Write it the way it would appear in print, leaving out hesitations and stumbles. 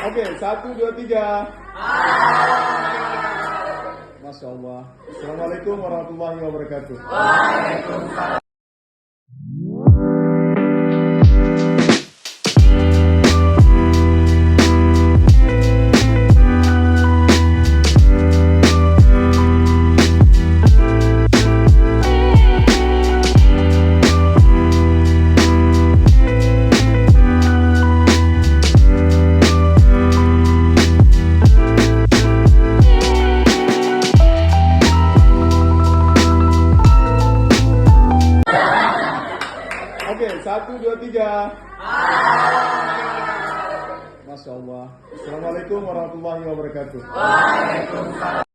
Oke, 1, 2, 3. Masya Allah. Assalamualaikum warahmatullahi wabarakatuh. Waalaikumsalam. Oke, 1, 2, 3. Masya Allah. Assalamualaikum warahmatullahi wabarakatuh. Waalaikumsalam.